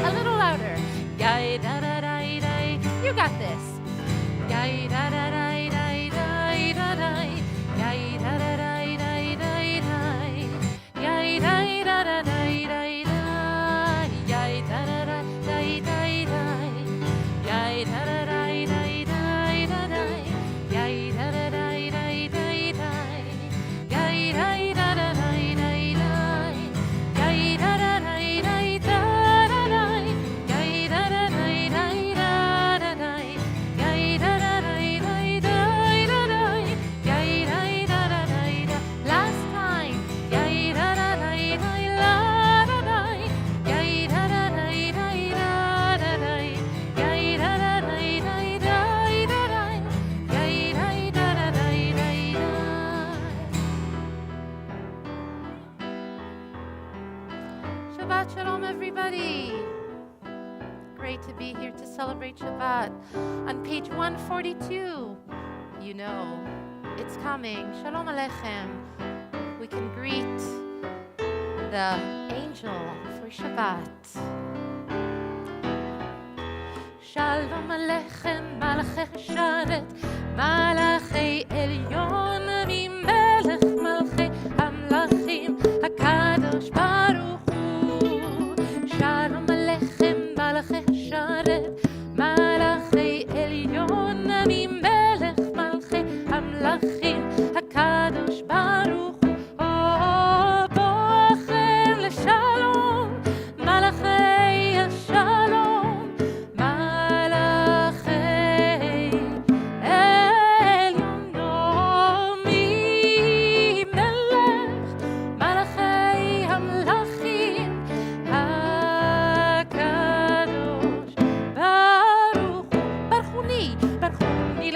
A little louder. You got this. Last time. Shabbat Shalom, everybody. Great to be here to celebrate Shabbat. On page 142, you know, it's coming. Shalom Aleichem. We can greet the angel for Shabbat. Shalom Aleichem, Malachei Sharet, Malachei Elyon, Melech Malchei Hamlachim, HaKadosh Baruch Hu. Shalom Aleichem, Malachei Sharet, Malachei Elyon, Melech Malchei Hamlachim, HaKadosh Baruch Hu. Oh, Boachem LeShalom, Malachei Shalom.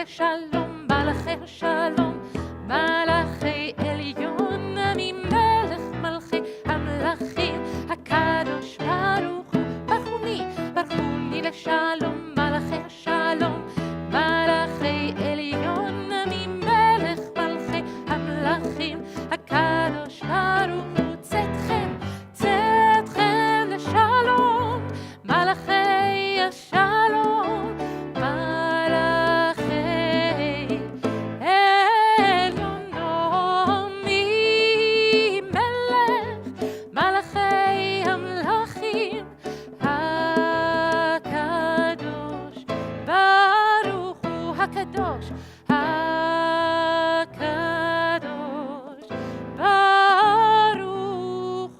Shalom, Malachei Shalom, Malachei Elyon, Melech הקדוש, הקדוש, ברוך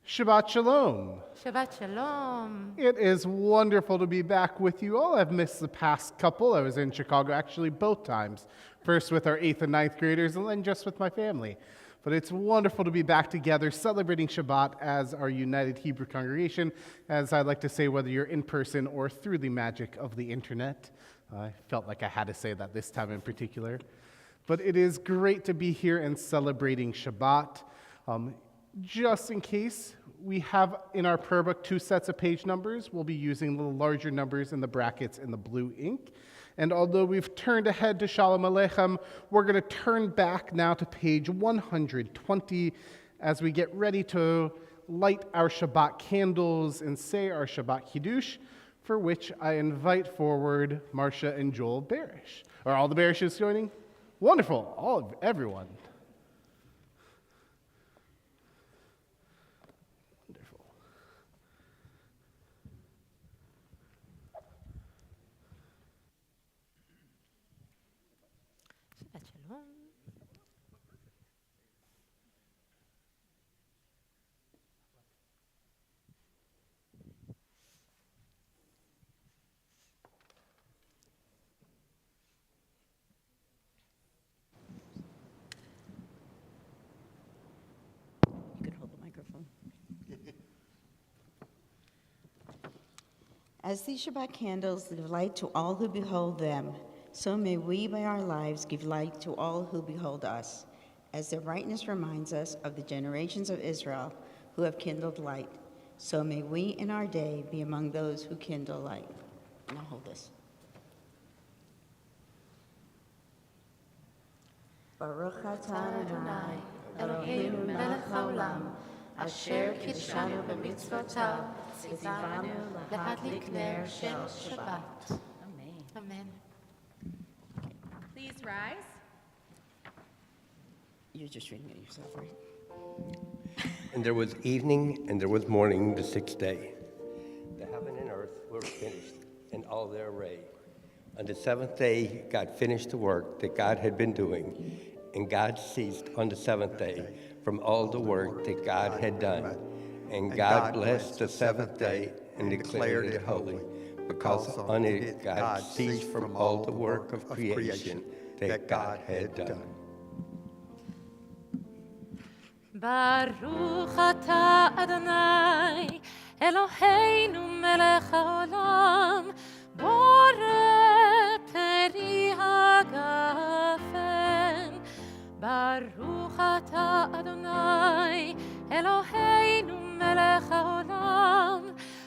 Shabbat Shalom. Shabbat Shalom. It is wonderful to be back with you all. I've missed the past couple. I was in Chicago actually both times. First with our 8th and 9th graders and then just with my family. But it's wonderful to be back together celebrating Shabbat as our United Hebrew congregation, as I like to say, whether you're in person or through the magic of the internet. I felt like I had to say that this time in particular. But it is great to be here and celebrating Shabbat. Just in case, we have in our prayer book 2 sets of page numbers. We'll be using the larger numbers in the brackets in the blue ink. And although we've turned ahead to Shalom Aleichem, we're going to turn back now to page 120 as we get ready to light our Shabbat candles and say our Shabbat Kiddush, for which I invite forward Marcia and Joel Barish. Are all the Barishes joining? Wonderful, everyone. Shabbat Shalom. You can hold the microphone. As these Shabbat candles give light to all who behold them, so may we by our lives give light to all who behold us, as their brightness reminds us of the generations of Israel who have kindled light. So may we in our day be among those who kindle light. Now hold this. Baruch atah Adonai, Eloheinu melech haolam, asher kidshanu b'mitzvotav, tzivanu lahadlik ner shel Shabbat. Amen. Amen. Please rise. You're just reading it yourself, right? And there was evening and there was morning the 6th day. The heaven and earth were finished in all their array. On the 7th day, God finished the work that God had been doing, and God ceased on the 7th day from all the work that God had done. And God blessed the 7th day and declared it holy, because on it God ceased from all the work of creation that God had done. Baruch atah Adonai, Eloheinu melech haolam, borei peri hagafen. Baruch atah Adonai, Eloheinu melech haolam,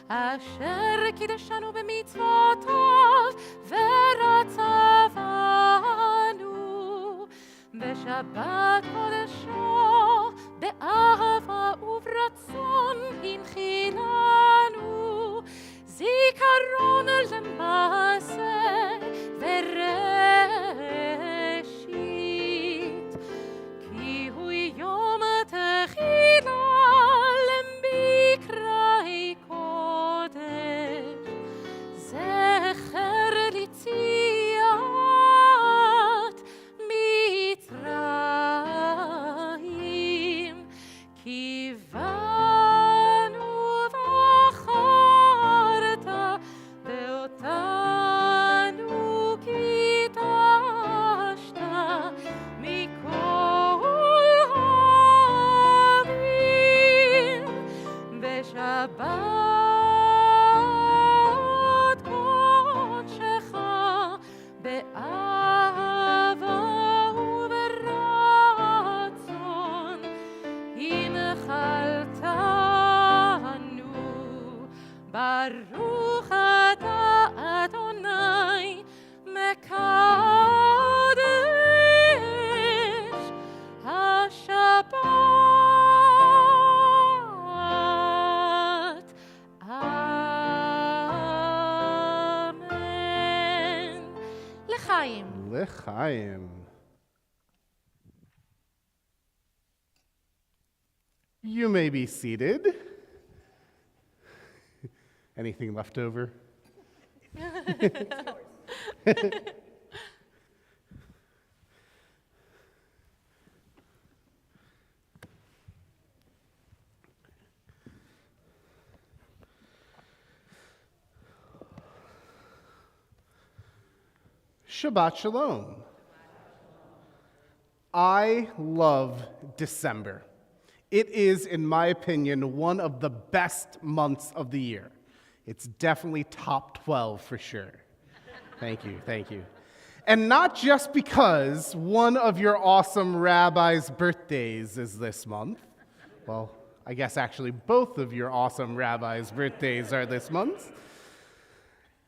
asher kidshanu b'mitzvotav v'ratzavanu b'shabbat kodesho. באהבה וברצון הנחילנו, זיכרון למעשה וראשית, כי הוא יום תחילה למקראי קודש, זכר ליציאת מצרים. כיוונו בחרת ואותנו קידשת מכל העמים בשבת קודשך באהבה וברצון הנחלתנו. ברוך אתה אדוני מקדש השבת. אמן. לחיים. L'chaim. You may be seated. Anything left over? Shabbat Shalom. I love December. It is, in my opinion, one of the best months of the year. It's definitely top 12 for sure. Thank you, thank you. And not just because one of your awesome rabbis' birthdays is this month. Well, I guess actually both of your awesome rabbis' birthdays are this month.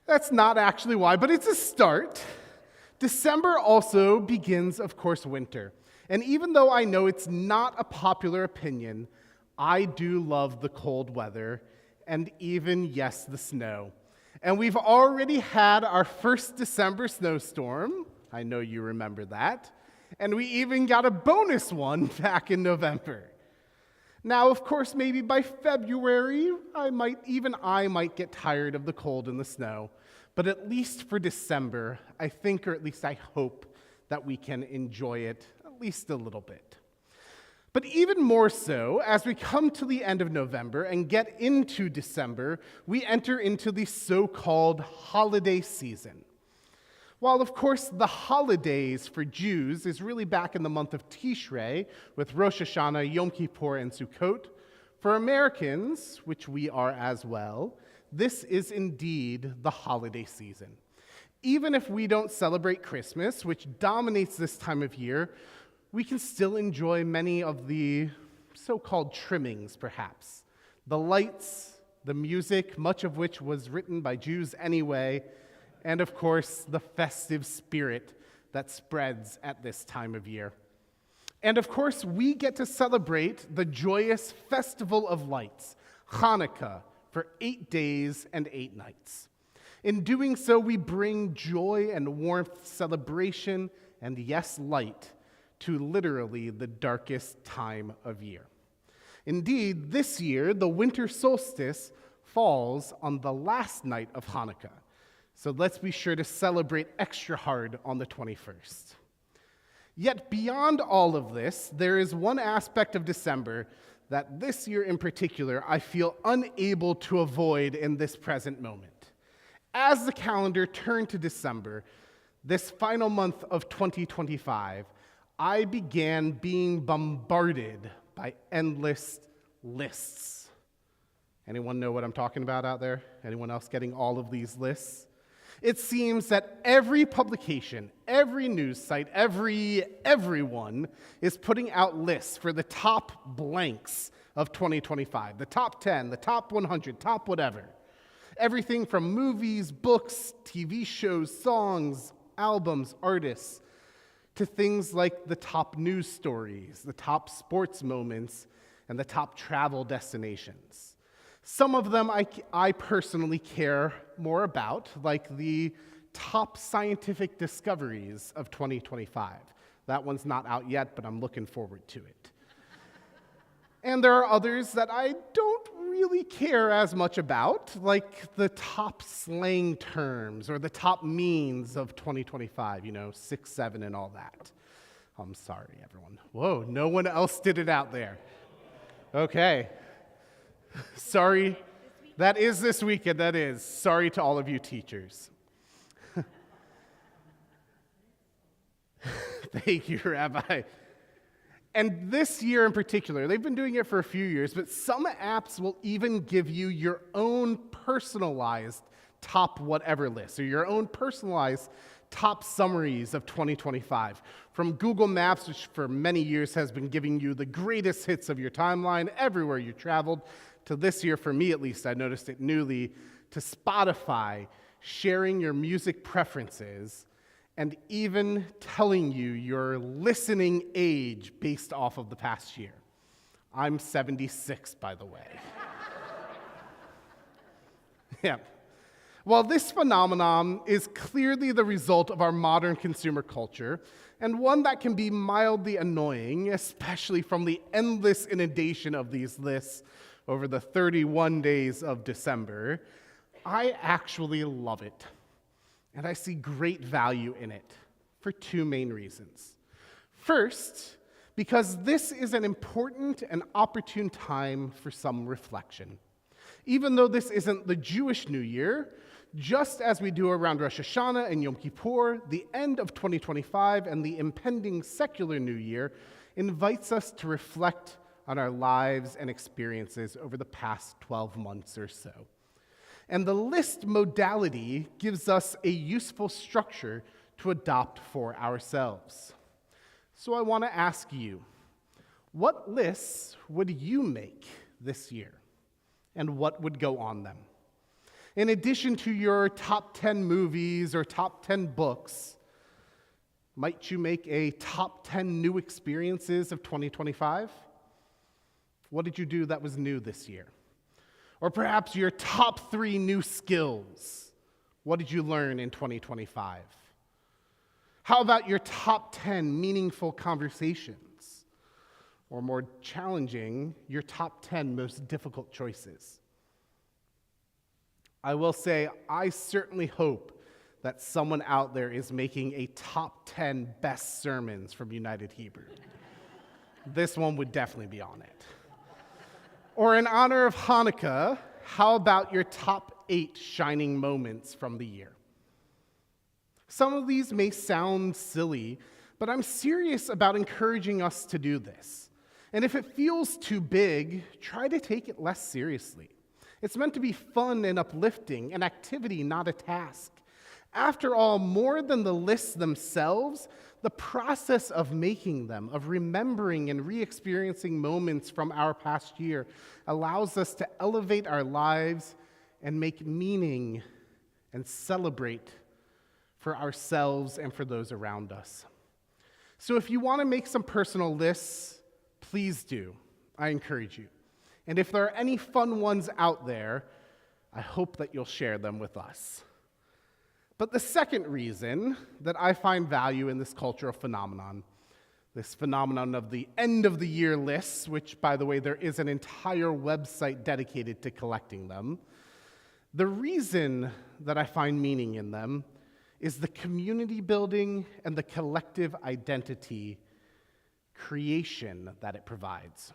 That's not actually why, but it's a start. December also begins, of course, winter. And even though I know it's not a popular opinion, I do love the cold weather and even, yes, the snow. And we've already had our first December snowstorm. I know you remember that. And we even got a bonus one back in November. Now, of course, maybe by February, I might get tired of the cold and the snow. But at least for December, I think, or at least I hope, that we can enjoy it at least a little bit. But even more so, as we come to the end of November and get into December, we enter into the so-called holiday season. While, of course, the holidays for Jews is really back in the month of Tishrei, with Rosh Hashanah, Yom Kippur, and Sukkot, for Americans, which we are as well, this is indeed the holiday season. Even if we don't celebrate Christmas, which dominates this time of year, we can still enjoy many of the so-called trimmings, perhaps. The lights, the music, much of which was written by Jews anyway, and of course, the festive spirit that spreads at this time of year. And of course, we get to celebrate the joyous Festival of Lights, Hanukkah, for 8 days and 8 nights. In doing so, we bring joy and warmth, celebration, and yes, light to literally the darkest time of year. Indeed, this year, the winter solstice falls on the last night of Hanukkah. So let's be sure to celebrate extra hard on the 21st. Yet beyond all of this, there is one aspect of December that this year in particular I feel unable to avoid in this present moment. As the calendar turned to December, this final month of 2025, I began being bombarded by endless lists. Anyone know what I'm talking about out there? Anyone else getting all of these lists? It seems that every publication, every news site, everyone is putting out lists for the top blanks of 2025, the top 10, the top 100, top whatever. Everything from movies, books, TV shows, songs, albums, artists, to things like the top news stories, the top sports moments, and the top travel destinations. Some of them I personally care more about, like the top scientific discoveries of 2025. That one's not out yet, but I'm looking forward to it. And there are others that I don't really care as much about, like the top slang terms or the top memes of 2025, 6, 7, and all that. I'm sorry, everyone. Whoa, no one else did it out there. Okay. Sorry. That is this weekend, that is. Sorry to all of you teachers. Thank you, Rabbi. And this year in particular, they've been doing it for a few years, but some apps will even give you your own personalized top whatever list, or your own personalized top summaries of 2025. From Google Maps, which for many years has been giving you the greatest hits of your timeline everywhere you traveled, to this year, for me at least, I noticed it newly, to Spotify, sharing your music preferences, and even telling you your listening age based off of the past year. I'm 76, by the way. Yeah. While this phenomenon is clearly the result of our modern consumer culture, and one that can be mildly annoying, especially from the endless inundation of these lists over the 31 days of December, I actually love it, and I see great value in it for two main reasons. First, because this is an important and opportune time for some reflection. Even though this isn't the Jewish New Year, just as we do around Rosh Hashanah and Yom Kippur, the end of 2025 and the impending secular New Year invites us to reflect on our lives and experiences over the past 12 months or so. And the list modality gives us a useful structure to adopt for ourselves. So I want to ask you, what lists would you make this year? And what would go on them? In addition to your top 10 movies or top 10 books, might you make a top 10 new experiences of 2025? What did you do that was new this year? Or perhaps your top 3 new skills. What did you learn in 2025? How about your top 10 meaningful conversations? Or more challenging, your top 10 most difficult choices? I will say, I certainly hope that someone out there is making a top 10 best sermons from United Hebrew. This one would definitely be on it. Or in honor of Hanukkah, how about your top 8 shining moments from the year? Some of these may sound silly, but I'm serious about encouraging us to do this. And if it feels too big, try to take it less seriously. It's meant to be fun and uplifting, an activity, not a task. After all, more than the lists themselves, the process of making them, of remembering and re-experiencing moments from our past year, allows us to elevate our lives and make meaning and celebrate for ourselves and for those around us. So if you want to make some personal lists, please do. I encourage you. And if there are any fun ones out there, I hope that you'll share them with us. But the second reason that I find value in this cultural phenomenon, this phenomenon of the end of the year lists, which, by the way, there is an entire website dedicated to collecting them, the reason that I find meaning in them is the community building and the collective identity creation that it provides.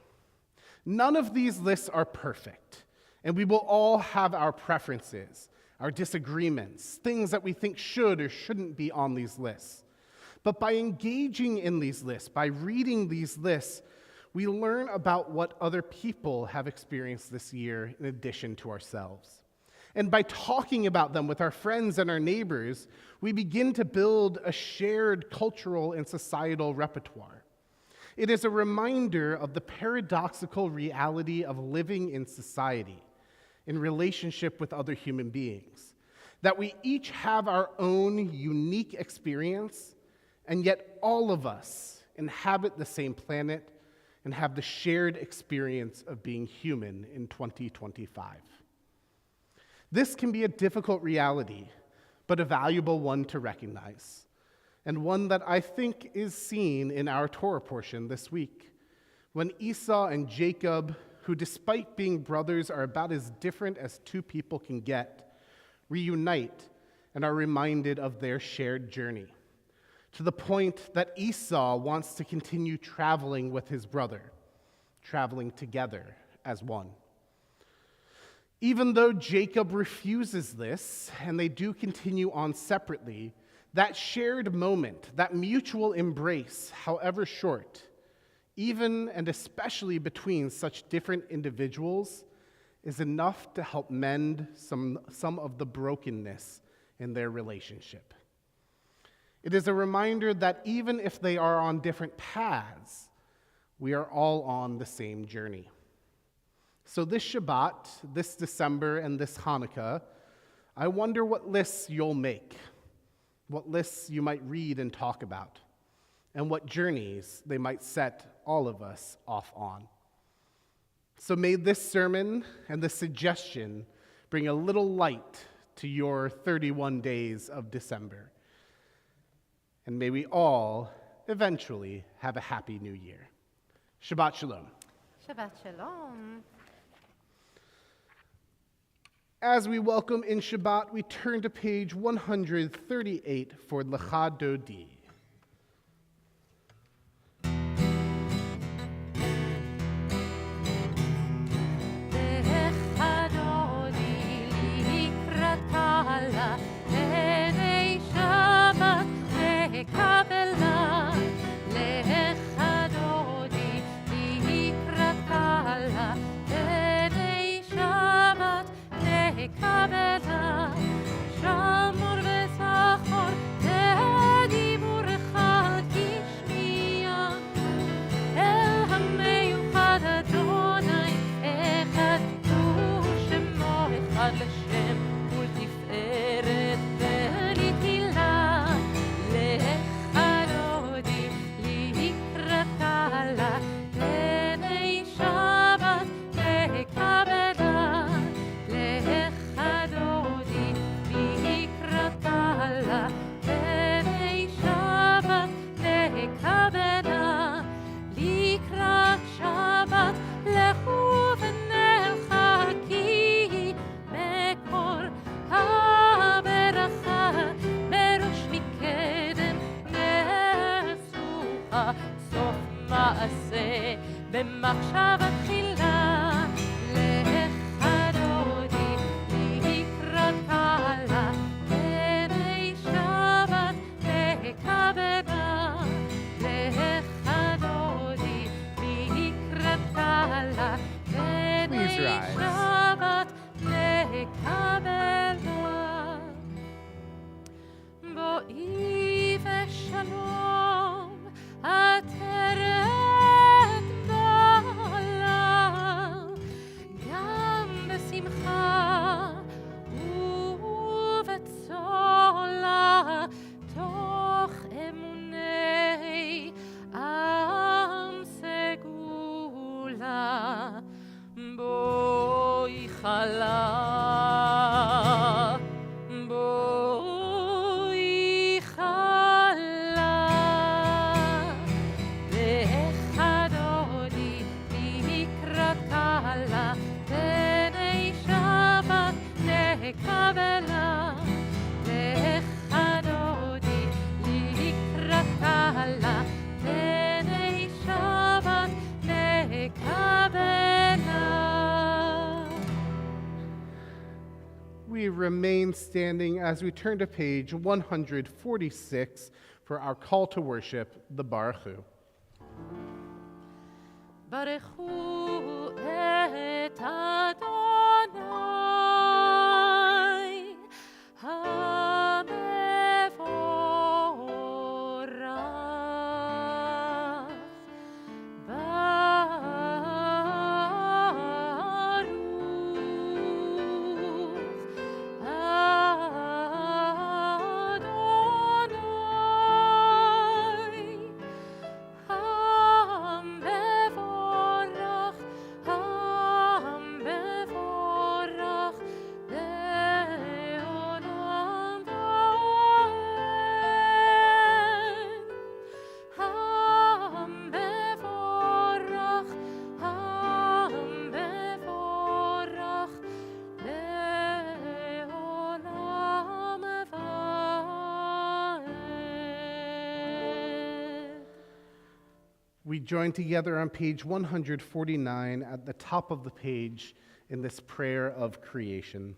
None of these lists are perfect, and we will all have our preferences, our disagreements, things that we think should or shouldn't be on these lists. But by engaging in these lists, by reading these lists, we learn about what other people have experienced this year in addition to ourselves. And by talking about them with our friends and our neighbors, we begin to build a shared cultural and societal repertoire. It is a reminder of the paradoxical reality of living in society, in relationship with other human beings, that we each have our own unique experience, and yet all of us inhabit the same planet and have the shared experience of being human in 2025. This can be a difficult reality, but a valuable one to recognize, and one that I think is seen in our Torah portion this week, when Esau and Jacob, who despite being brothers are about as different as two people can get, reunite and are reminded of their shared journey, to the point that Esau wants to continue traveling with his brother, traveling together as one. Even though Jacob refuses this, and they do continue on separately, that shared moment, that mutual embrace, however short, even and especially between such different individuals, is enough to help mend some of the brokenness in their relationship. It is a reminder that even if they are on different paths, we are all on the same journey. So this Shabbat, this December, and this Hanukkah, I wonder what lists you'll make, what lists you might read and talk about, and what journeys they might set all of us off on. So may this sermon and this suggestion bring a little light to your 31 days of December. And may we all eventually have a happy new year. Shabbat Shalom. Shabbat Shalom. As we welcome in Shabbat, we turn to page 138 for Lecha Dodi. במחשבה תחילה לך דודי לקראת קהלה בני שבת לקבלה לך דודי לקראת קהלה בני שבת לקבלה בואי ושלום התרד תוך אמוני עם סגולה בואי חלה בואי חלה לך דודי לקראת קהלה בני שבת לקבלה לך דודי לקראת קהלה בני שבת לקבלה. We remain standing as we turn to page 146 for our call to worship, the Baruch Hu. ברכו את אדוני המבורך We join together on page 149 at the top of the page in this prayer of creation.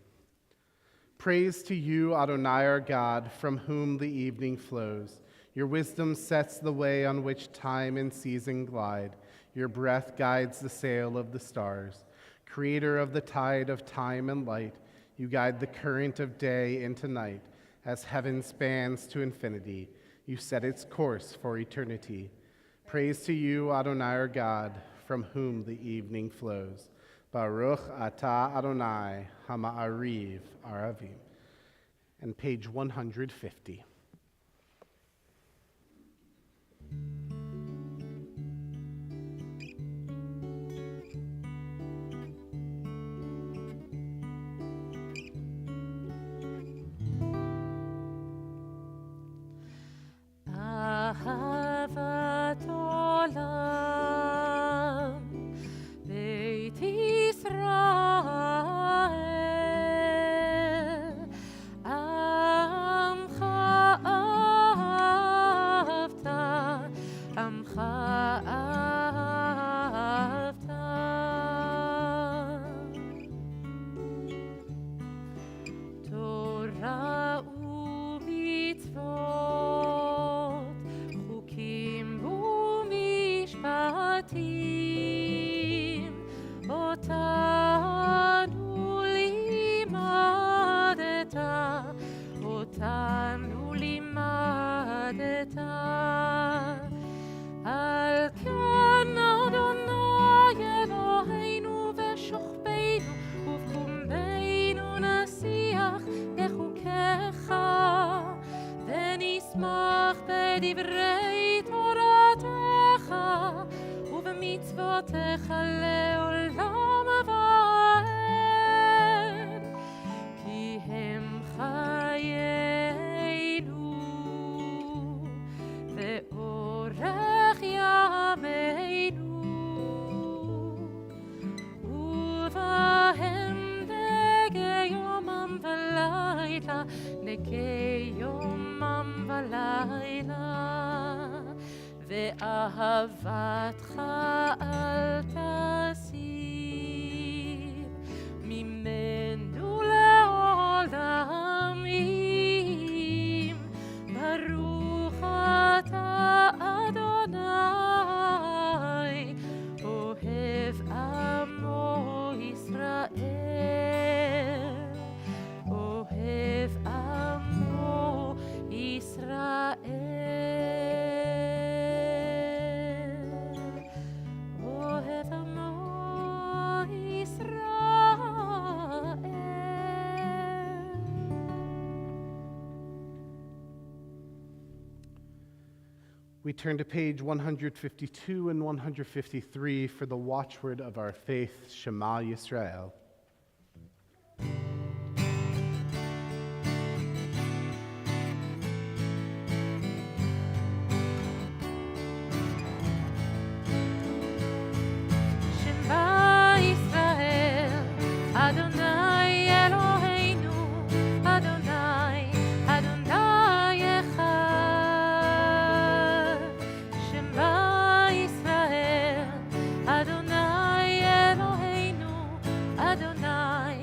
Praise to you, Adonai our God, from whom the evening flows. Your wisdom sets the way on which time and season glide. Your breath guides the sail of the stars. Creator of the tide of time and light, you guide the current of day into night. As heaven spans to infinity, you set its course for eternity. Praise to you, Adonai our God, from whom the evening flows. Baruch atah Adonai hama'ariv aravim. And page 150. אהבת עולם, בית ישראל, בדברי תורתך ובמצוותיך לעולם ועד, כי הם חיינו ואורך ימינו, ובהם נגי יומם ולילה, נגי יומם ולילה, ואהבתך אל תסיר ממנו לעולם. ברוך אתה אדוני, אוהב עמו ישראל, אוהב עמו ישראל, אוהב עמו ישראל. We turn to page 152 and 153 for the watchword of our faith, Shema Yisrael. Shema Yisrael, Adonai Eloheinu, Adonai, Adonai Echad. Shema Yisrael, Adonai Eloheinu, Adonai,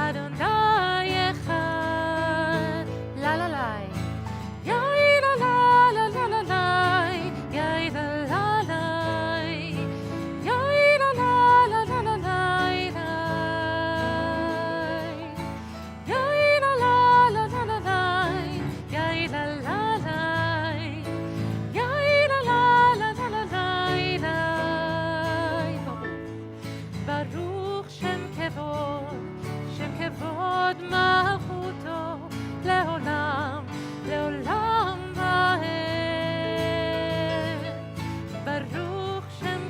Adonai Echad. La la la, yai la la la la la la, yai la la la. Yai la la la la la la, yai la la la la la la, yai la la la, yai la la la la la la. Baruch Shem Kevod Malchuto, לעולם, לעולם ועד. ברוך שם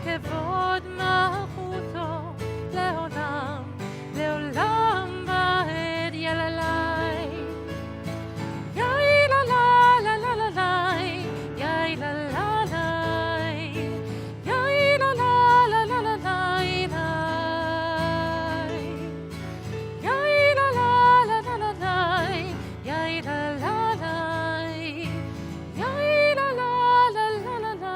כבוד מלכותו, לעולם, לעולם ועד. יללי, יאי לה לה לה לה לה לה, יאי לה לה לה, יאי לה לה לה לה לה לה, יאי לה לה לה לה לה לה, יאי לה לה לה, יאי לה לה לה לה לה לה.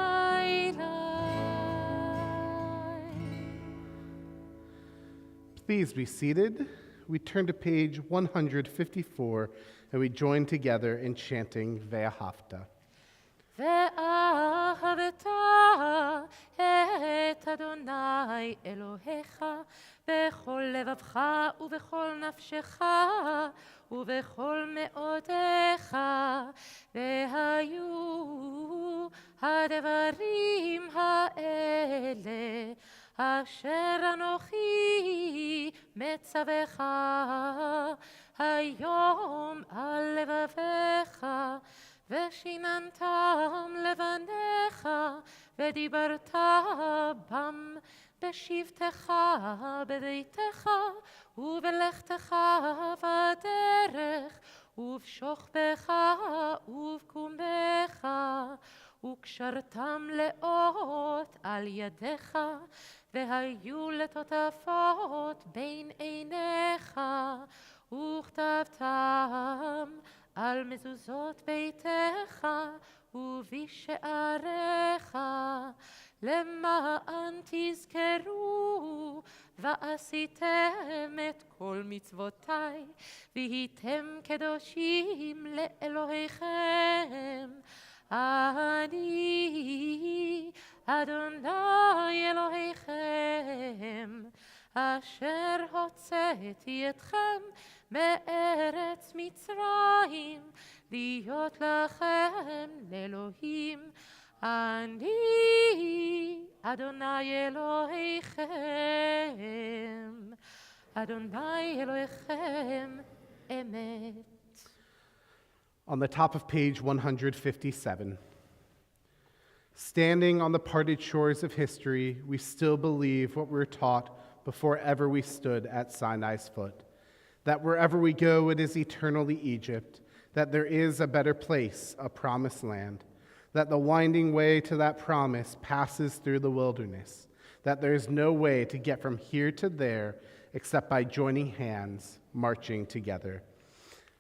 Please be seated. We turn to page 154 and we join together in chanting Ve'ahavta. ואהבת את אדוני אלוהיך בכל לבבך ובכל נפשך ובכל מאודך, והיו הדברים האלה אשר אנוכי מצווך היום על לבביך, ושיננתם לבניך, ודיברת בם בשבתך בביתך, ובלכתך בדרך, ובשוכבך ובקומך, וקשרתם לאות על ידיך, והיו לטוטפות בין עיניך, וכתבתם על מזוזות ביתך ובשעריך, למען תזכרו ועשיתם את כל מצוותיי, והייתם קדושים לאלוהיכם. אני אדוני אלוהיכם, אשר הוצאתי אתכם מארץ מצרים, להיות לכם לאלוהים. אני אדוני אלוהיכם, אדוני אלוהיכם אמת. on the top of page 157. Standing on the parted shores of history, we still believe what we were taught before ever we stood at Sinai's foot, that wherever we go, it is eternally Egypt, that there is a better place, a promised land, that the winding way to that promise passes through the wilderness, that there is no way to get from here to there except by joining hands, marching together.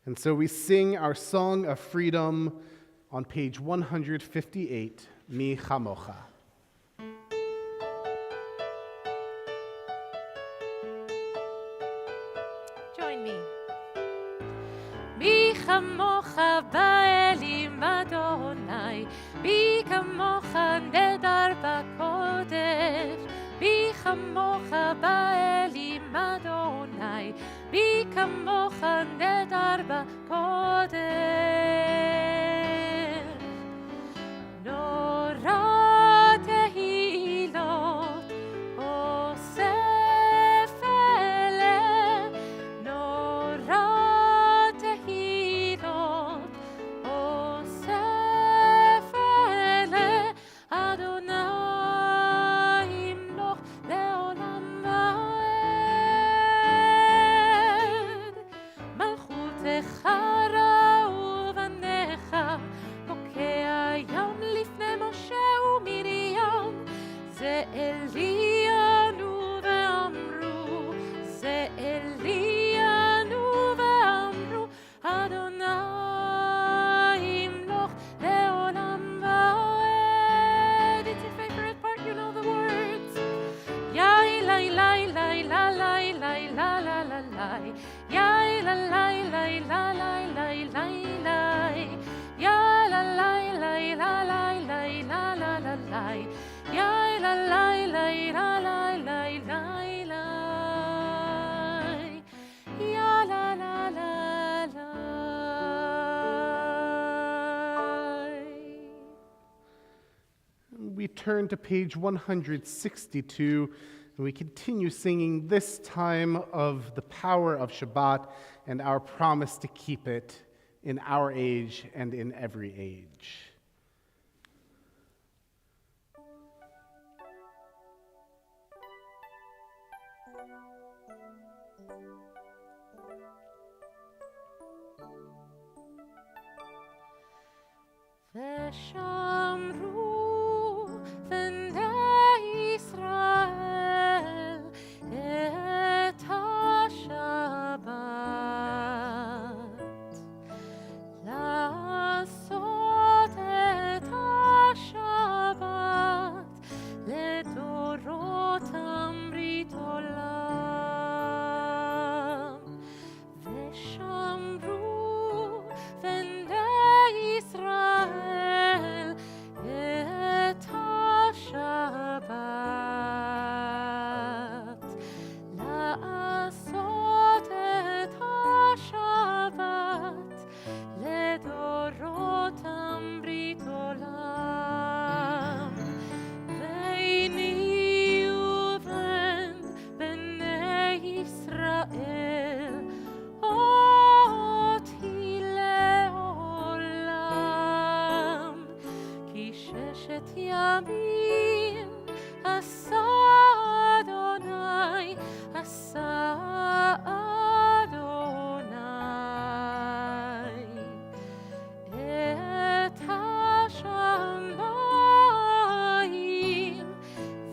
And so we sing our song of freedom on page 158, Mi Chamocha. Join me. מי כמוך באלים אדוני, מי כמוך נדר בקודש, מי כמוך באלים אדוני, מי כמוך נדר בקודש. נורא תהילות אוסף אלה, נורא תהילות אוסף אלה, אדוני ימלוך לעולם ועד. מלכותך ראו בניך, בוקע ים לפני משה ומרים, זה אלינו ואמרו, זה אלינו ואמרו, אדוני ימלוך לעולם ועד. It's your favorite part, you know the words. Yai lai lai lai la lai lai la la la lai. Yai la lai lai la lai lai lai lai. Yai la lai lai la lai lai la la la lai. Yai la lai lai la lai lai lai lai. Ya la la la lai. We turn to page 162, and we continue singing this time of the power of Shabbat and our promise to keep it in our age and in every age. ושמרו בני ישראל את השבת, לעשות את השבת לדורותם ברית עולם. ושמרו בני ישראל את השבת, לעשות את השבת לדורותם ברית עולם. ביני ובין בני ישראל אותי לעולם, כי ששת ימים עשה אדוני, עשה אדוני את השמיים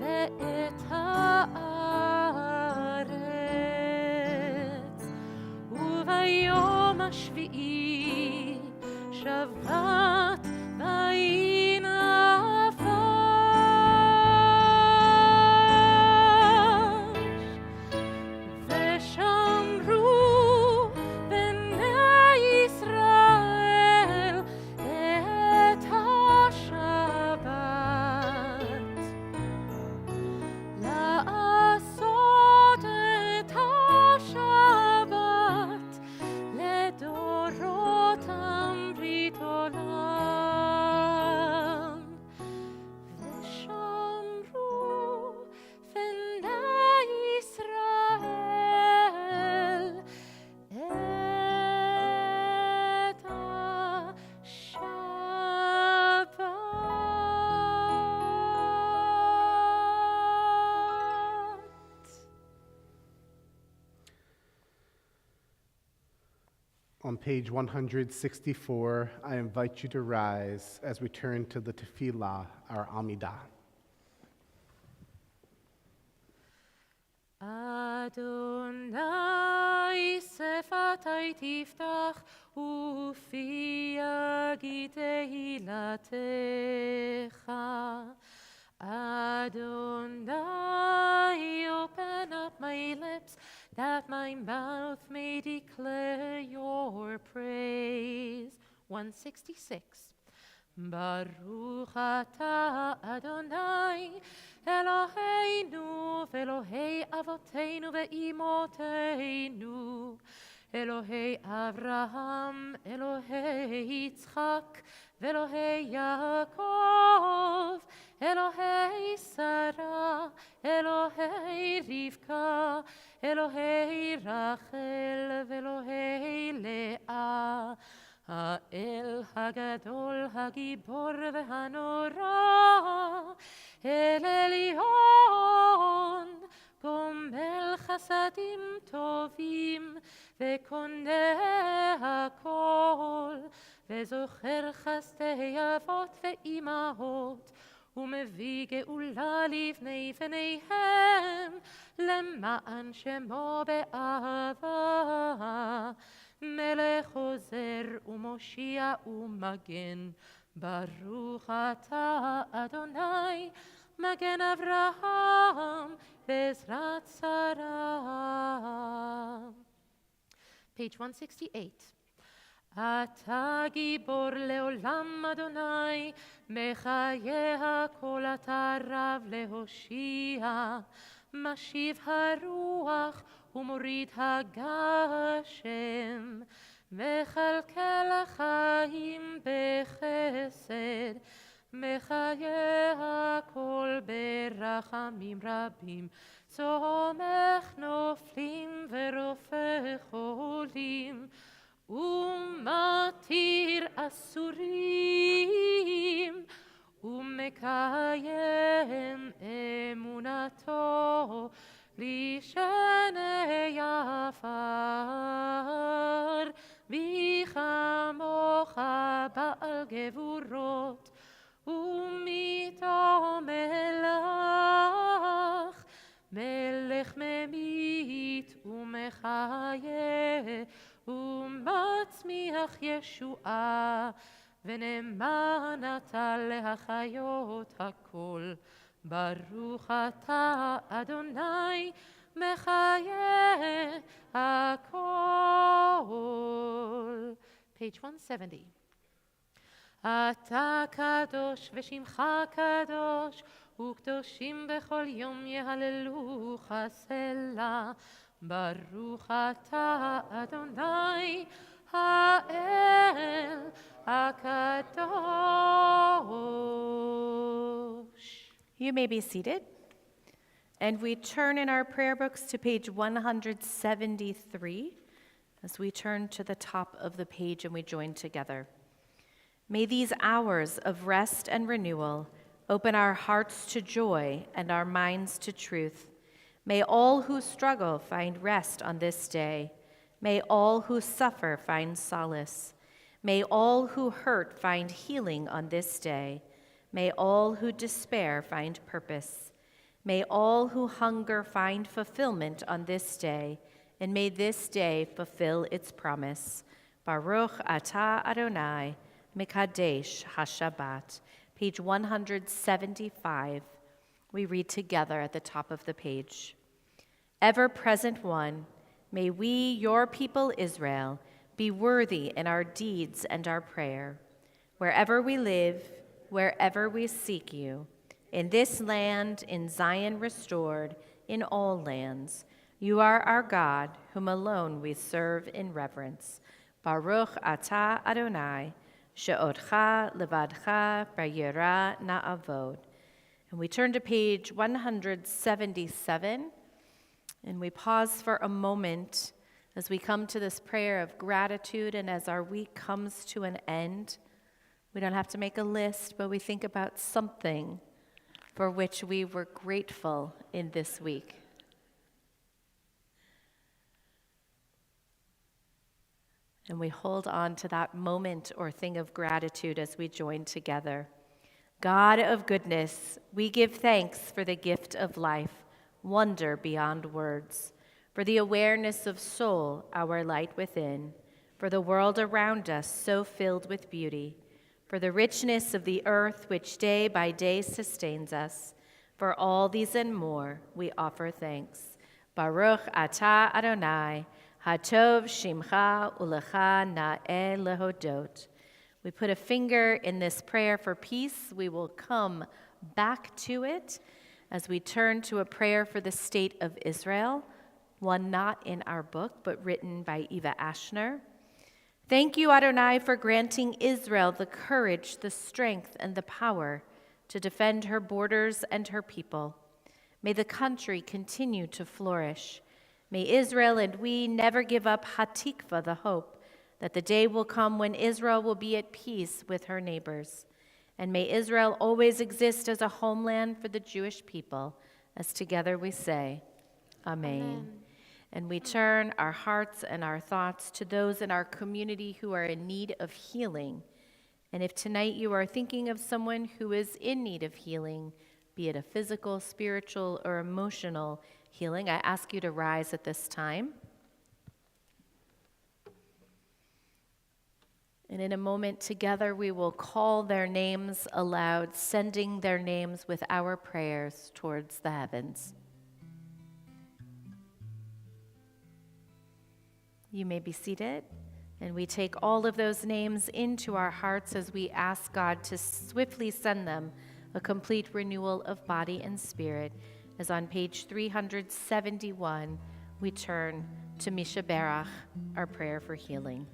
ואת הארץ. וביום השביעי שבת ויהי נפש, ושמרו בני ישראל את השבת, לעשות את השבת לדורותם ברית עולם. On page 164, I invite you to rise as we turn to the Tefillah, our Amidah. Adonai sefatai tiftach ufi yagi tehilatecha. Adonai, open up my lips that my mouth may declare your praise. 166. Baruch atah Adonai, Eloheinu ve'Elohei avoteinu ve'imoteinu, Elohei Avraham, Elohei Yitzchak, ve'Elohei Yaakov, Elohei Sarah, Elohei Rivka, Elohei Rachel, ve'Elohei Leah, האל הגדול, הגיבור והנורא, אל עליון, גומל חסדים טובים, וקונה הכל, וזוכר חסדי אבות ואימהות, ומביא גאולה לבני בניהם, למען שמו באהבה. מלך עוזר ומושיע ומגן, ברוך אתה אדוני, מגן אברהם בעזרת שרה. Page 168. אתה גיבור לעולם אדוני, מחיה הכל אתה רב להושיע, משיב הרוח ומוריד הגשם, מכלכל החיים בחסד, מחיה הכל ברחמים רבים, צומח נופלים ורופא חולים, ומתיר אסורים, ומקיים אמונתו, לשני עפר, מי כמוך בעל גבורות, ומיתו מלך, מלך ממית ומחיה, ומצמיח ישועה, ונאמן אתה להחיות הכל. ברוך אתה אדוני, מחיה הכל. Page 170. אתה קדוש ושמך קדוש, וקדושים בכל יום יהללוך סלה. ברוך אתה אדוני, האל הקדוש. You may be seated. And we turn in our prayer books to page 173 as we turn to the top of the page and we join together. May these hours of rest and renewal open our hearts to joy and our minds to truth. May all who struggle find rest on this day. May all who suffer find solace. May all who hurt find healing on this day. May all who despair find purpose. May all who hunger find fulfillment on this day, and may this day fulfill its promise. Baruch atah Adonai, Mekadesh HaShabbat. Page 175. We read together at the top of the page. Ever-present one, may we, your people Israel, be worthy in our deeds and our prayer. Wherever we live, wherever we seek you, in this land, in Zion restored, in all lands, you are our God, whom alone we serve in reverence. Baruch atah Adonai, she'odcha levadcha b'yirah na'avod. And we turn to page 177, and we pause for a moment as we come to this prayer of gratitude, and as our week comes to an end. We don't have to make a list, but we think about something for which we were grateful in this week. And we hold on to that moment or thing of gratitude as we join together. God of goodness, we give thanks for the gift of life, wonder beyond words, for the awareness of soul, our light within, for the world around us so filled with beauty, for the richness of the earth which day by day sustains us. For all these and more, we offer thanks. Baruch atah Adonai, hatov shimcha ulecha na'eh lehodot. We put a finger in this prayer for peace. We will come back to it as we turn to a prayer for the state of Israel, one not in our book, but written by Eva Ashner. Thank you, Adonai, for granting Israel the courage, the strength, and the power to defend her borders and her people. May the country continue to flourish. May Israel and we never give up hatikva, the hope, that the day will come when Israel will be at peace with her neighbors. And may Israel always exist as a homeland for the Jewish people, as together we say, Amen. Amen. And we turn our hearts and our thoughts to those in our community who are in need of healing. And if tonight you are thinking of someone who is in need of healing, be it a physical, spiritual, or emotional healing, I ask you to rise at this time. And in a moment together, we will call their names aloud, sending their names with our prayers towards the heavens. You may be seated, and we take all of those names into our hearts as we ask God to swiftly send them a complete renewal of body and spirit. As on page 371, we turn to Misha Berach, our prayer for healing.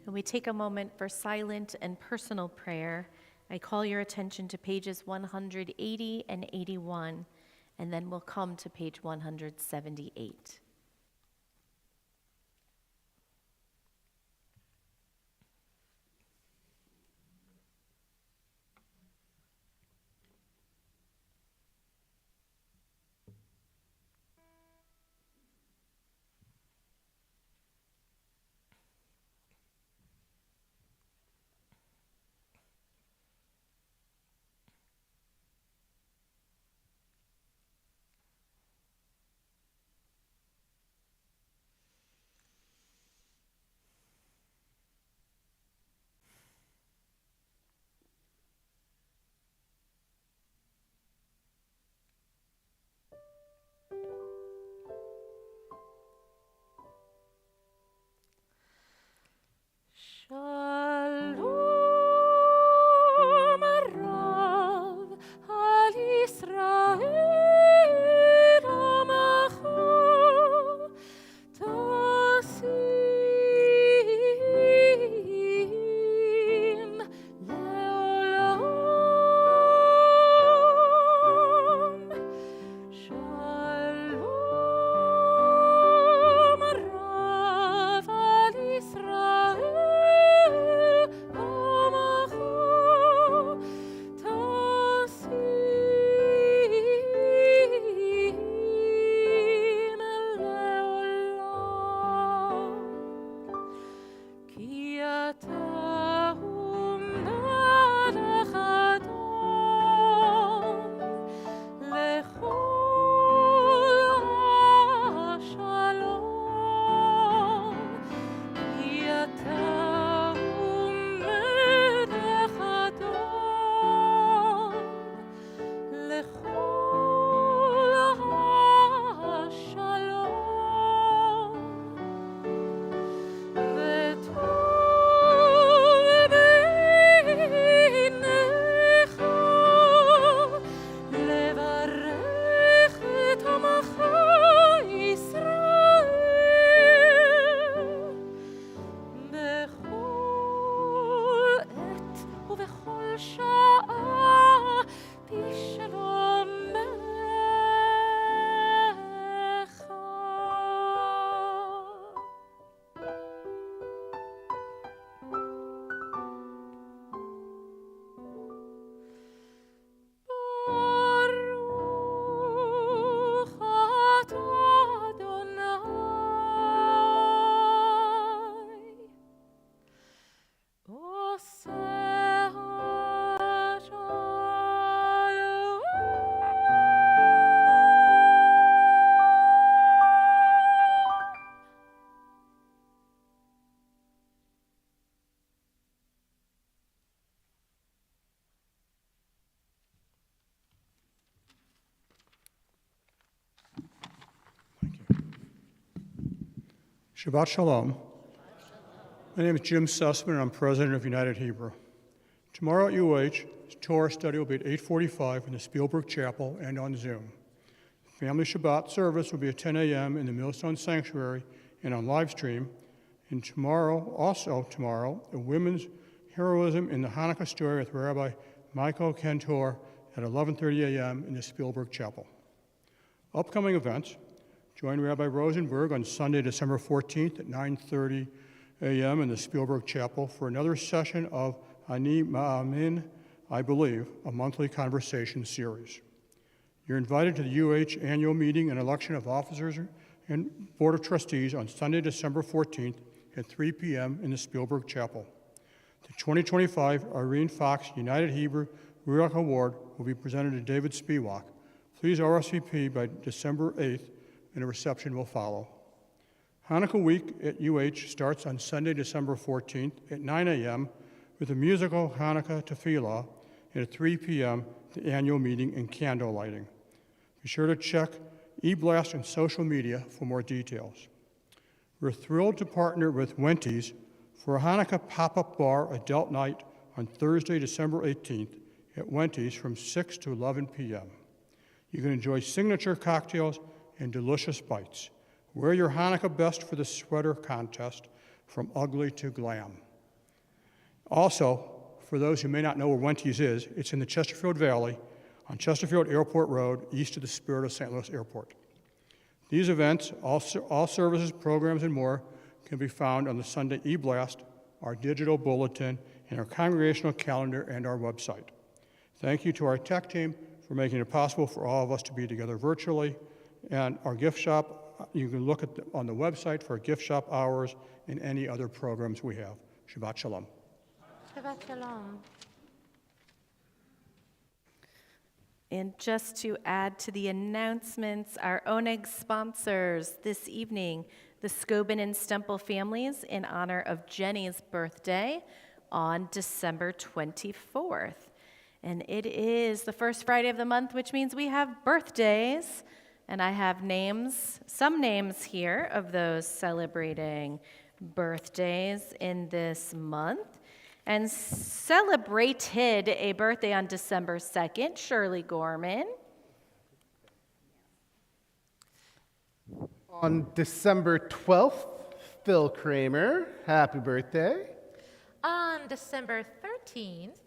And we take a moment for silent and personal prayer. I call your attention to pages 180 and 81, and then we'll come to page 178. Shabbat Shalom. My name is Jim Sussman, and I'm president of United Hebrew. Tomorrow at UH, Torah study will be at 8:45 in the Spielberg Chapel and on Zoom. Family Shabbat service will be at 10 a.m. in the Millstone Sanctuary and on live stream. And tomorrow, a women's heroism in the Hanukkah story with Rabbi Michael Cantor at 11:30 a.m. in the Spielberg Chapel. Upcoming events: join Rabbi Rosenberg on Sunday, December 14th at 9:30 a.m. in the Spielberg Chapel for another session of Ani Ma'amin, I Believe, a monthly conversation series. You're invited to the UH annual meeting and election of officers and Board of Trustees on Sunday, December 14th at 3 p.m. in the Spielberg Chapel. The 2025 Irene Fox United Hebrew Ruach Award will be presented to David Spiewak. Please RSVP by December 8th, and a reception will follow. Hanukkah week at UH starts on Sunday, December 14th at 9 a.m. with a musical Hanukkah Tefillah, and at 3 p.m. the annual meeting and candle lighting. Be sure to check eBlast and social media for more details. We're thrilled to partner with Wendy's for a Hanukkah pop-up bar adult night on Thursday, December 18th at Wendy's from 6 to 11 p.m. You can enjoy signature cocktails and delicious bites. Wear your Hanukkah best for the sweater contest, from ugly to glam. Also, for those who may not know where Wendy's is, it's in the Chesterfield Valley on Chesterfield Airport Road, east of the Spirit of St. Louis Airport. These events, all services, programs, and more can be found on the Sunday e-blast, our digital bulletin, and our congregational calendar and our website. Thank you to our tech team for making it possible for all of us to be together virtually. And our gift shop, you can look on the website for gift shop hours and any other programs we have. Shabbat Shalom. Shabbat Shalom. And just to add to the announcements, our Oneg sponsors this evening, the Scobin and Stemple families in honor of Jenny's birthday on December 24th. And it is the first Friday of the month, which means we have birthdays. And I have some names here of those celebrating birthdays in this month. And celebrated a birthday on December 2nd, Shirley Gorman. On December 12th, Phil Kramer, happy birthday. On December 13th,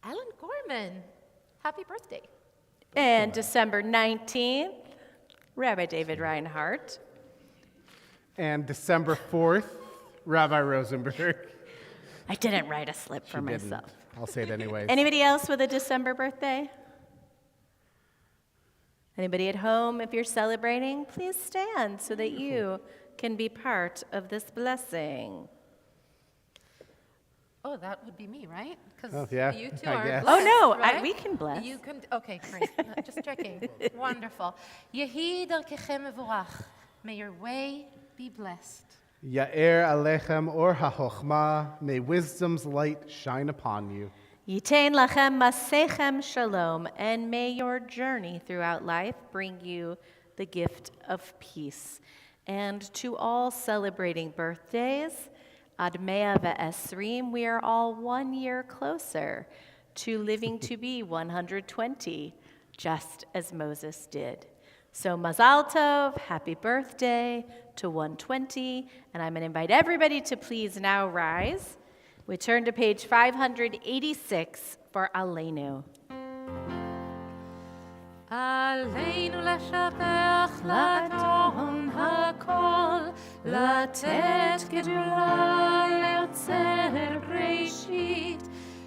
Ellen Gorman, happy birthday. And December 19th, Rabbi David Reinhardt. And December 4th, Rabbi Rosenberg. I didn't write a slip for She didn't. myself. I'll say it anyways. Anybody else with a December birthday? Anybody at home, if you're celebrating, please stand so that you can be part of this blessing. Oh, that would be me, right? Because Oh, yeah, you two I are guess. blessed, Oh, no, right? we can bless. You can, okay, great. Just checking. Wonderful. Yehi darkechem mevorach. May your way be blessed. Ya'er alechem or ha'chochma, may wisdom's light shine upon you. Yitain lachem masechem shalom, and may your journey throughout life bring you the gift of peace. And to all celebrating birthdays, Ad mea ve'esrim, we are all 1 year closer to living to be 120, just as Moses did. So Mazal Tov, happy birthday to 120, and I'm going to invite everybody to please now rise. We turn to page 586 for Aleinu. עלינו לשבח לאדון הכל, לתת גדולה ליוצר בראשית,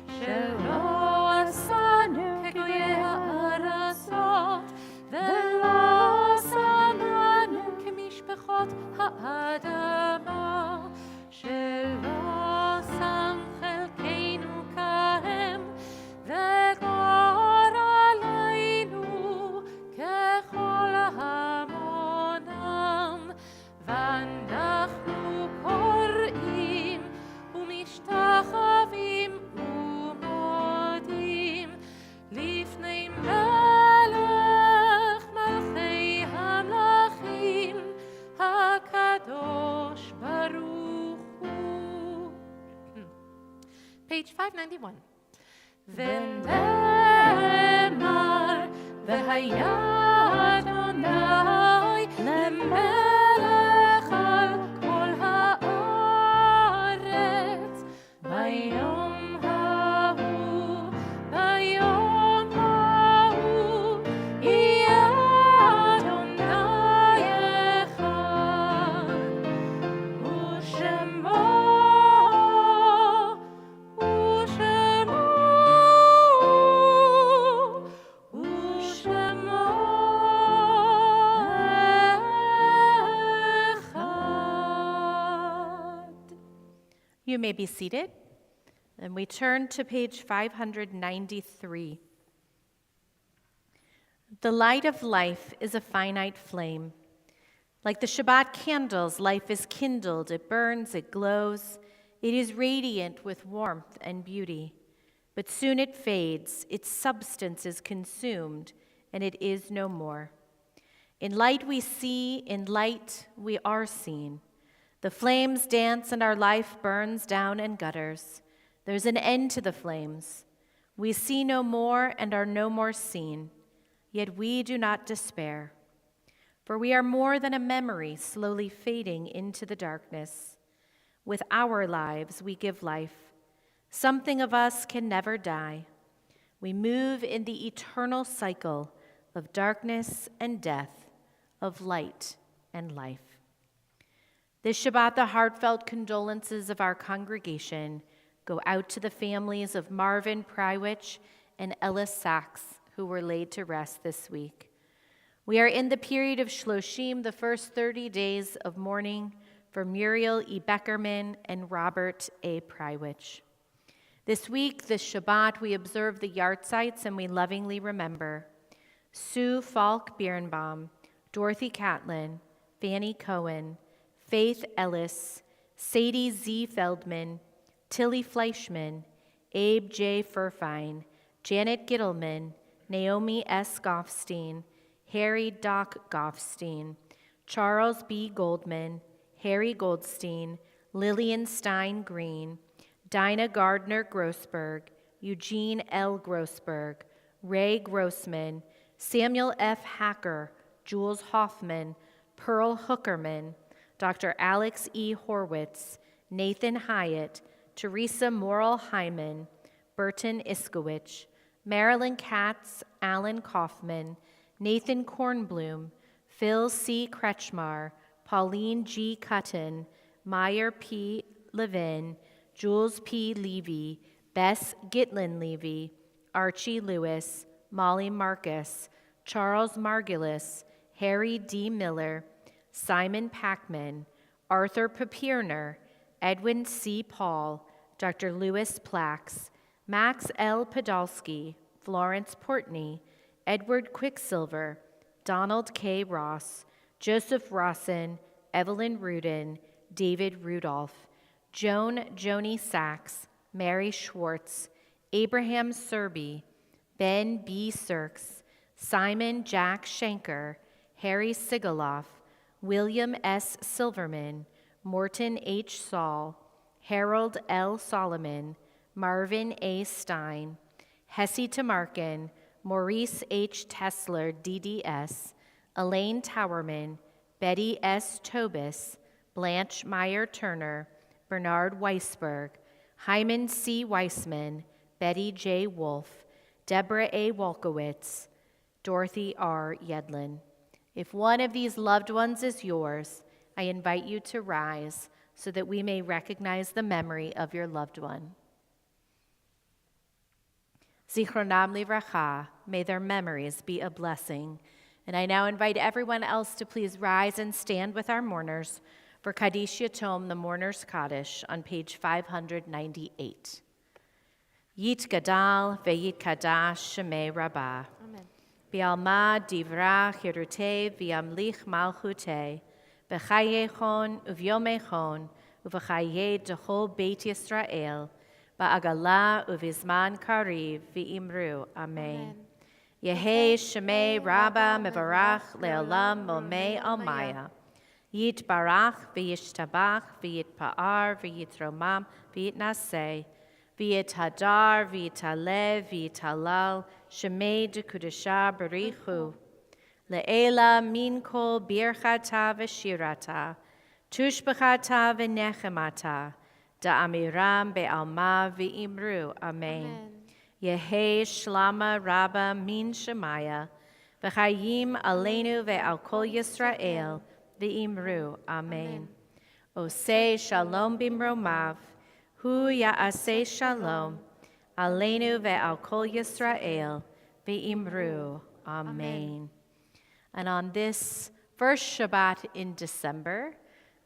שלא עשנו כגויי הארצות, ולא עשנו כמשפחות האדמה, שלא שם חלקנו כהם, וגור עלינו ככל המונם, ואנחנו קוראים ומשתחווים ומודים לפני מלך מלכי המלכים, הקדוש page 591. ונאמר, והיה אדוני למלך על כל הארץ. ביום ההוא, ביום ההוא, יהיה אדוני אחד, ושמו You may be seated, and we turn to page 593. The light of life is a finite flame. Like the Shabbat candles, life is kindled, it burns, it glows, it is radiant with warmth and beauty. But soon it fades, its substance is consumed, and it is no more. In light we see, in light we are seen. The flames dance and our life burns down and gutters. There's an end to the flames. We see no more and are no more seen, yet we do not despair. For we are more than a memory slowly fading into the darkness. With our lives we give life. Something of us can never die. We move in the eternal cycle of darkness and death, of light and life. This Shabbat, the heartfelt condolences of our congregation go out to the families of Marvin Prywich and Ellis Sachs, who were laid to rest this week. We are in the period of Shloshim, the first 30 days of mourning for Muriel E. Beckerman and Robert A. Prywich. This week, this Shabbat, we observe the yahrzeits and we lovingly remember Sue Falk Birnbaum, Dorothy Catlin, Fanny Cohen, Faith Ellis, Sadie Z. Feldman, Tilly Fleischman, Abe J. Furfine, Janet Gittleman, Naomi S. Goffstein, Harry Doc Goffstein, Charles B. Goldman, Harry Goldstein, Lillian Stein Green, Dinah Gardner Grossberg, Eugene L. Grossberg, Ray Grossman, Samuel F. Hacker, Jules Hoffman, Pearl Hookerman, Dr. Alex E. Horwitz, Nathan Hyatt, Teresa Morrill Hyman, Burton Iskowich, Marilyn Katz, Alan Kaufman, Nathan Kornblum, Phil C. Kretschmar, Pauline G. Cutton, Meyer P. Levin, Jules P. Levy, Bess Gitlin Levy, Archie Lewis, Molly Marcus, Charles Margulis, Harry D. Miller, Simon Packman, Arthur Papierner, Edwin C. Paul, Dr. Louis Plax, Max L. Podolsky, Florence Portney, Edward Quicksilver, Donald K. Ross, Joseph Rawson, Evelyn Rudin, David Rudolph, Joan Joni Sachs, Mary Schwartz, Abraham Serby, Ben B. Sirks, Simon Jack Schenker, Harry Sigaloff, William S. Silverman, Morton H. Saul, Harold L. Solomon, Marvin A. Stein, Hessie Tamarkin, Maurice H. Tesler, DDS, Elaine Towerman, Betty S. Tobis, Blanche Meyer Turner, Bernard Weisberg, Hyman C. Weissman, Betty J. Wolf, Deborah A. Wolkowitz, Dorothy R. Yedlin. If one of these loved ones is yours, I invite you to rise so that we may recognize the memory of your loved one. Zichronam livracha, may their memories be a blessing. And I now invite everyone else to please rise and stand with our mourners for Kaddish Yatom, the Mourner's Kaddish, on page 598. Yit Gadal ve'yit Kadash Shemei Rabbah. Amen. Bialma divra chirute v'yamlich malchute b'chayechon uvyomechon uv'chayeh dechol Beit Yisrael ba'agala uvizman kariv v'imru. Amen. Yehei Shemei Rabba Mevarach Le'olam Momei Almaya. Yit Barach v'yishtabach v'yit Pa'ar v'yit Romam v'yit Naseh v'it hadar, v'it halev, v'it halal, shemei dekudesha barichu. Le'ela min kol birchata v'shirata, tushbachata v'nechemata, da'amiram be'alma v'imru. Amen. Yehi shlama rabba min shemaya, v'chayim aleinu ve'al kol Yisrael, v'imru. Amen. Oseh shalom bimromav, hu ya'aseh shalom, aleinu ve'al kol Yisrael, v'imru. Amen. And on this first Shabbat in December,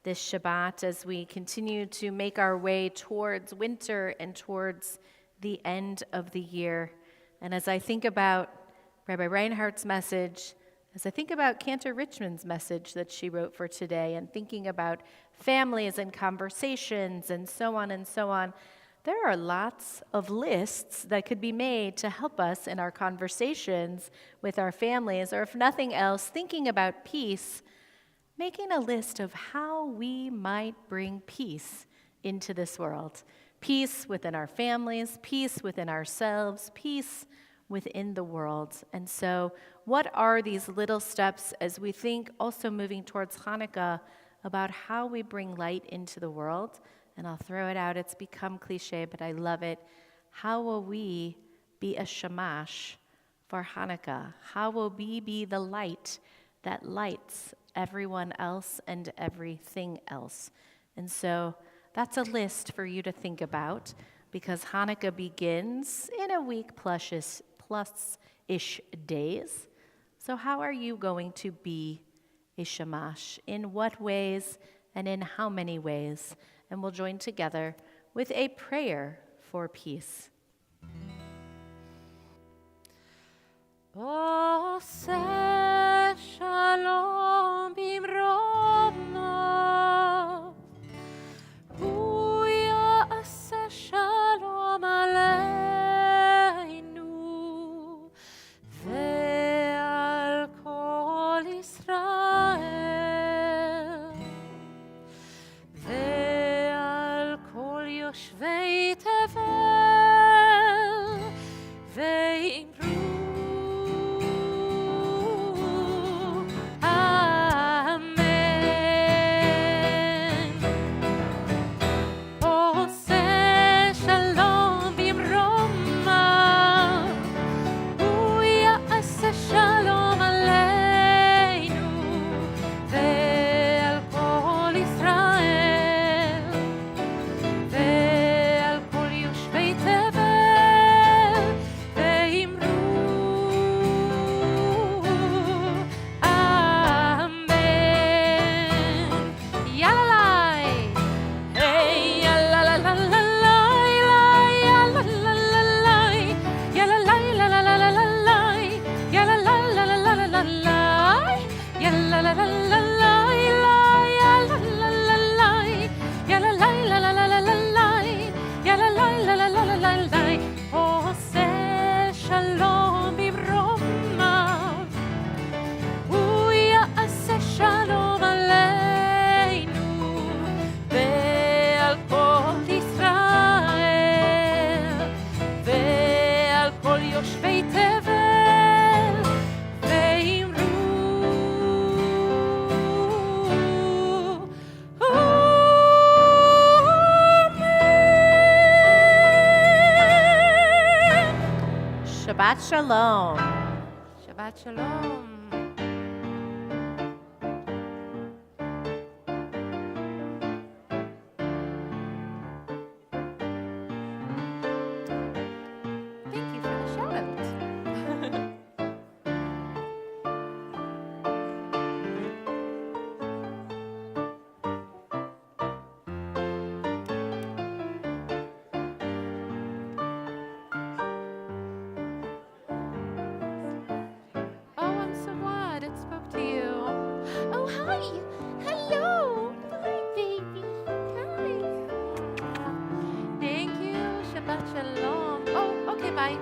this Shabbat, as we continue to make our way towards winter and towards the end of the year, and as I think about Rabbi Reinhardt's message, as I think about Cantor Richmond's message that she wrote for today, and thinking about families and conversations and so on, there are lots of lists that could be made to help us in our conversations with our families, or if nothing else, thinking about peace, making a list of how we might bring peace into this world. Peace within our families, peace within ourselves, peace within the world. And so, what are these little steps as we think, also moving towards Hanukkah, about how we bring light into the world? And I'll throw it out, it's become cliche, but I love it. How will we be a shamash for Hanukkah? How will we be the light that lights everyone else and everything else? And so that's a list for you to think about, because Hanukkah begins in a week plus-ish days. So how are you going to be a shamash? In what ways and in how many ways? And we'll join together with a prayer for peace. Oseh shalom bimromav, hu ya'aseh shalom aleinu, ve'al kol Yisrael, ve'al kol yoshvei tevel, ve'imru. Shabbat Shalom. Shabbat shalom. Thank you for the shout out. Oh, I'm so glad it spoke to you. Oh, hi. Hello. Hi, baby. Hi. Thank you. Shabbat shalom. Oh, okay, bye.